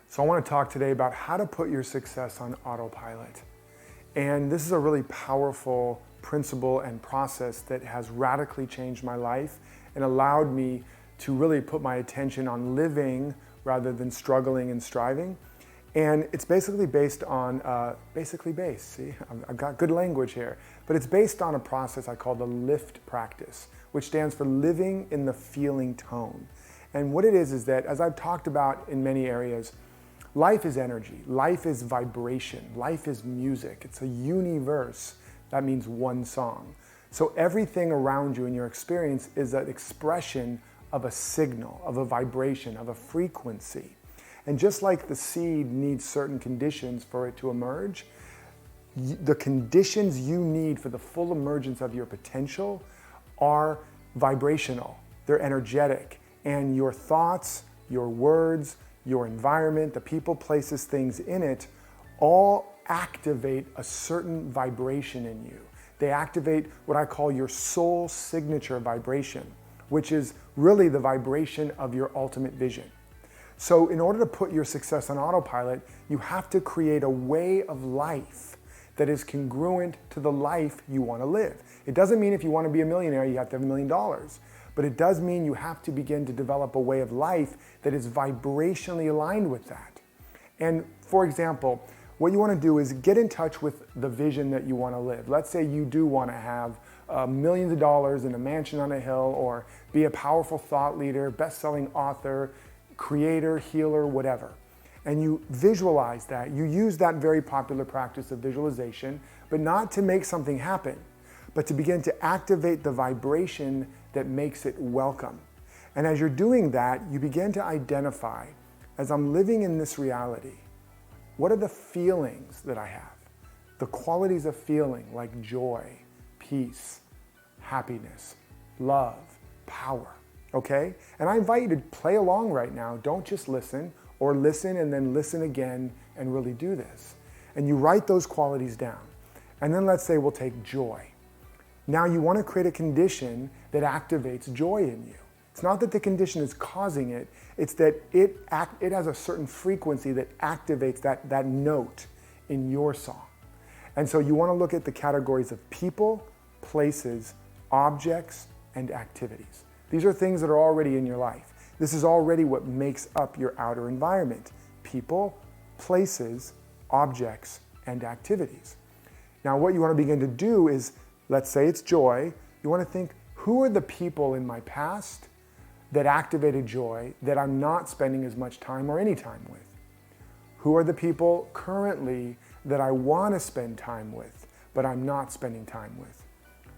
So I want to talk today about how to put your success on autopilot. And this is a really powerful principle and process that has radically changed my life and allowed me to really put my attention on living rather than struggling and striving. And it's basically based on, see, I've got good language here, but it's based on a process I call the LIFT practice, which stands for living in the feeling tone. And what it is that, as I've talked about in many areas, life is energy, life is vibration, life is music. It's a universe. That means one song. So everything around you in your experience is an expression of a signal, of a vibration, of a frequency. And just like the seed needs certain conditions for it to emerge, the conditions you need for the full emergence of your potential are vibrational, they're energetic, and your thoughts, your words, your environment, the people, places, things in it, all activate a certain vibration in you. They activate what I call your soul signature vibration, which is really the vibration of your ultimate vision. So in order to put your success on autopilot, you have to create a way of life that is congruent to the life you want to live. It doesn't mean if you want to be a millionaire, you have to have $1 million. But it does mean you have to begin to develop a way of life that is vibrationally aligned with that. And for example, what you want to do is get in touch with the vision that you want to live. Let's say you do want to have millions of dollars in a mansion on a hill, or be a powerful thought leader, best-selling author, creator, healer, whatever. And you visualize that. You use that very popular practice of visualization, but not to make something happen, but to begin to activate the vibration that makes it welcome. And as you're doing that, you begin to identify, as I'm living in this reality, what are the feelings that I have? The qualities of feeling like joy, peace, happiness, love, power, okay? And I invite you to play along right now. Don't just listen, or listen and then listen again and really do this. And you write those qualities down. And then let's say we'll take joy. Now you want to create a condition that activates joy in you. It's not that the condition is causing it, it's that it has a certain frequency that activates that note in your song. And so you want to look at the categories of people, places, objects, and activities. These are things that are already in your life. This is already what makes up your outer environment: people, places, objects, and activities. Now what you want to begin to do is, let's say it's joy, you want to think, who are the people in my past that activated joy that I'm not spending as much time or any time with? Who are the people currently that I want to spend time with, but I'm not spending time with?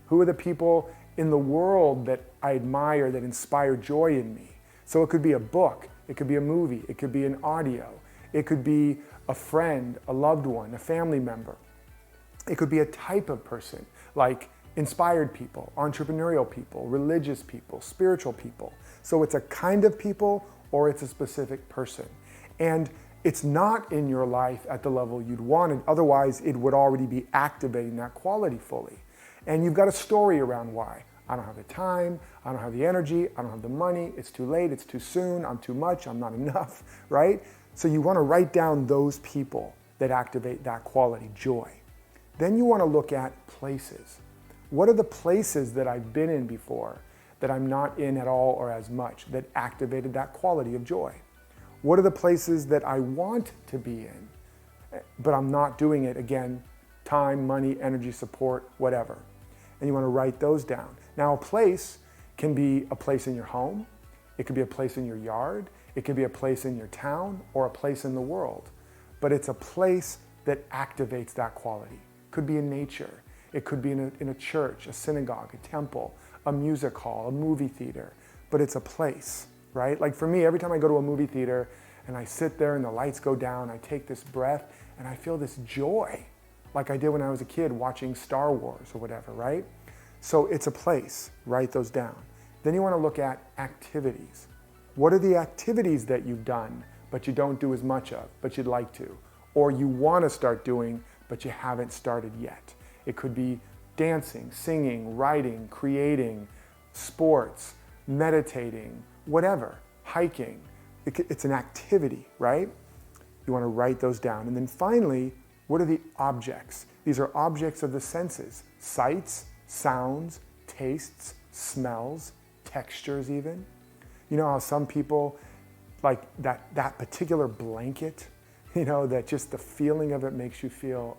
Who are the people in the world that I admire, that inspire joy in me? So it could be a book, it could be a movie, it could be an audio, it could be a friend, a loved one, a family member. It could be a type of person, like inspired people, entrepreneurial people, religious people, spiritual people. So it's a kind of people, or it's a specific person. And it's not in your life at the level you'd want it, otherwise it would already be activating that quality fully. And you've got a story around why. I don't have the time, I don't have the energy, I don't have the money, it's too late, it's too soon, I'm too much, I'm not enough, right? So you want to write down those people that activate that quality, joy. Then you want to look at places. What are the places that I've been in before that I'm not in at all or as much that activated that quality of joy? What are the places that I want to be in, but I'm not doing it? Again, time, money, energy, support, whatever. And you want to write those down. Now, a place can be a place in your home, it could be a place in your yard, it could be a place in your town, or a place in the world. But it's a place that activates that quality. It could be in nature, it could be in a church, a synagogue, a temple, a music hall, a movie theater, but it's a place, right? Like for me, every time I go to a movie theater and I sit there and the lights go down, I take this breath and I feel this joy, like I did when I was a kid watching Star Wars or whatever, right? So it's a place, write those down. Then you want to look at activities. What are the activities that you've done, but you don't do as much of, but you'd like to? Or you want to start doing, but you haven't started yet? It could be dancing, singing, writing, creating, sports, meditating, whatever, hiking. It's an activity, right? You want to write those down. And then finally, what are the objects? These are objects of the senses: sights, sounds, tastes, smells, textures even. You know how some people, like that particular blanket, that just the feeling of it makes you feel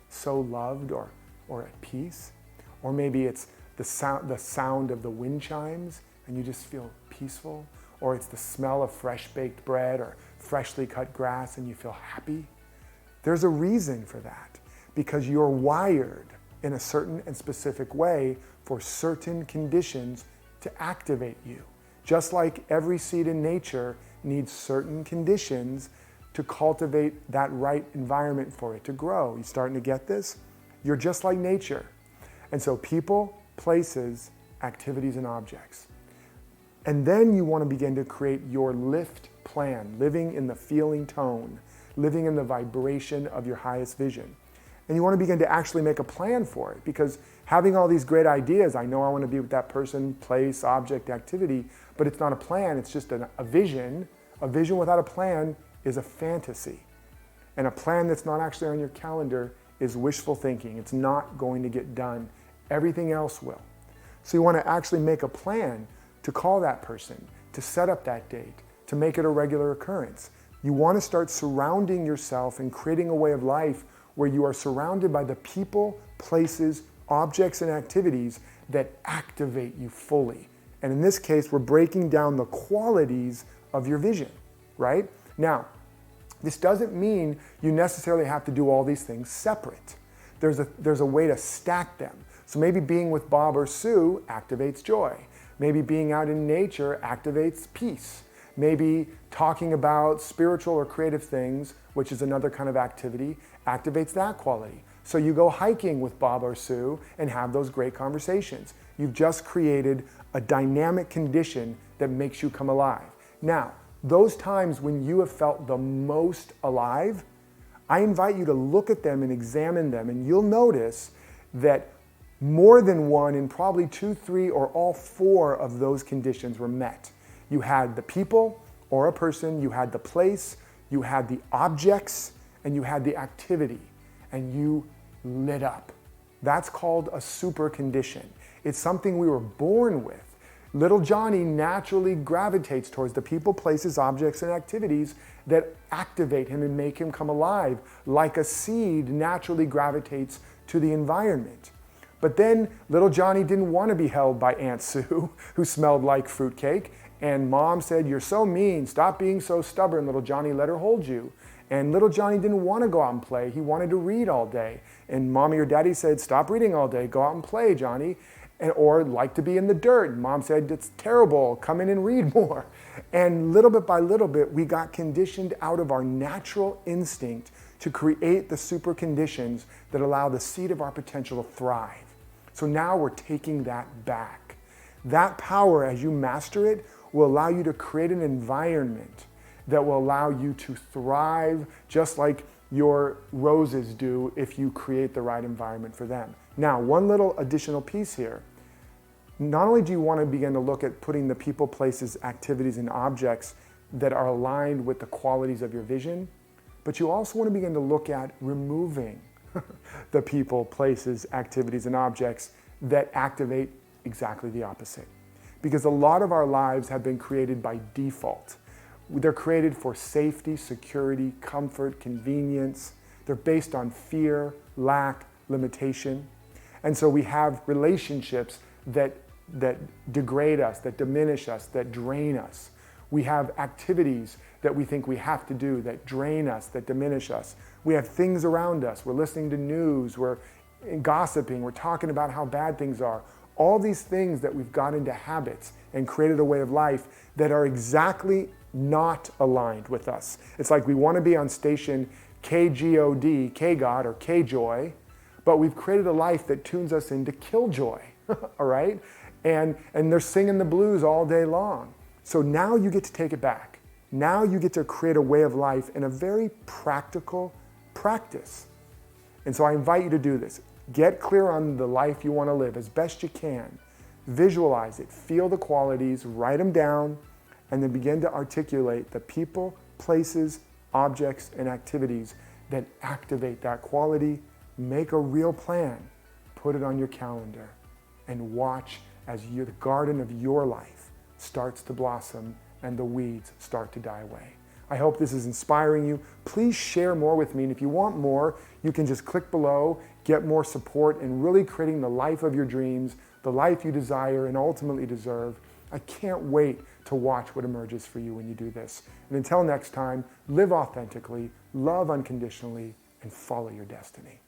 so loved or at peace. Or maybe it's the sound of the wind chimes and you just feel peaceful. Or it's the smell of fresh baked bread or freshly cut grass and you feel happy. There's a reason for that, because you're wired in a certain and specific way for certain conditions to activate you. Just like every seed in nature needs certain conditions to cultivate that right environment for it to grow. You starting to get this? You're just like nature. And so people, places, activities, and objects. And then you want to begin to create your lift plan, living in the feeling tone, living in the vibration of your highest vision. And you want to begin to actually make a plan for it, because having all these great ideas, I know I want to be with that person, place, object, activity, but it's not a plan, it's just a vision. A vision without a plan is a fantasy. And a plan that's not actually on your calendar is wishful thinking. It's not going to get done. Everything else will. So you want to actually make a plan to call that person, to set up that date, to make it a regular occurrence. You want to start surrounding yourself and creating a way of life where you are surrounded by the people, places, objects, and activities that activate you fully. And in this case, we're breaking down the qualities of your vision, right? Now, this doesn't mean you necessarily have to do all these things separate. There's a way to stack them. So maybe being with Bob or Sue activates joy. Maybe being out in nature activates peace. Maybe talking about spiritual or creative things, which is another kind of activity, activates that quality. So you go hiking with Bob or Sue and have those great conversations. You've just created a dynamic condition that makes you come alive. Now, those times when you have felt the most alive, I invite you to look at them and examine them, and you'll notice that more than one and probably 2, 3, or all 4 of those conditions were met. You had the people or a person, you had the place, you had the objects, and you had the activity, and you lit up. That's called a super condition. It's something we were born with. Little Johnny naturally gravitates towards the people, places, objects, and activities that activate him and make him come alive, like a seed naturally gravitates to the environment. But then little Johnny didn't want to be held by Aunt Sue, who smelled like fruitcake, and Mom said, "You're so mean, stop being so stubborn, little Johnny, let her hold you." And little Johnny didn't want to go out and play, he wanted to read all day. And Mommy or Daddy said, "Stop reading all day, go out and play, Johnny." Or like to be in the dirt. Mom said, "It's terrible, come in and read more." And little bit by little bit, we got conditioned out of our natural instinct to create the super conditions that allow the seed of our potential to thrive. So now we're taking that back. That power, as you master it, will allow you to create an environment that will allow you to thrive just like your roses do if you create the right environment for them. Now, one little additional piece here. Not only do you want to begin to look at putting the people, places, activities, and objects that are aligned with the qualities of your vision, but you also want to begin to look at removing the people, places, activities, and objects that activate exactly the opposite. Because a lot of our lives have been created by default. They're created for safety, security, comfort, convenience. They're based on fear, lack, limitation. And so we have relationships that degrade us, that diminish us, that drain us. We have activities that we think we have to do that drain us, that diminish us. We have things around us. We're listening to news, we're gossiping, we're talking about how bad things are. All these things that we've got into habits and created a way of life that are exactly not aligned with us. It's like we want to be on station KGOD, K-God or K-Joy, but we've created a life that tunes us into killjoy, all right? And they're singing the blues all day long. So now you get to take it back. Now you get to create a way of life in a very practical practice. And so I invite you to do this. Get clear on the life you want to live as best you can. Visualize it, feel the qualities, write them down, and then begin to articulate the people, places, objects, and activities that activate that quality. Make a real plan, put it on your calendar, and watch as the garden of your life starts to blossom and the weeds start to die away. I hope this is inspiring you. Please share more with me, and if you want more, you can just click below, get more support in really creating the life of your dreams, the life you desire and ultimately deserve. I can't wait to watch what emerges for you when you do this. And until next time, live authentically, love unconditionally, and follow your destiny.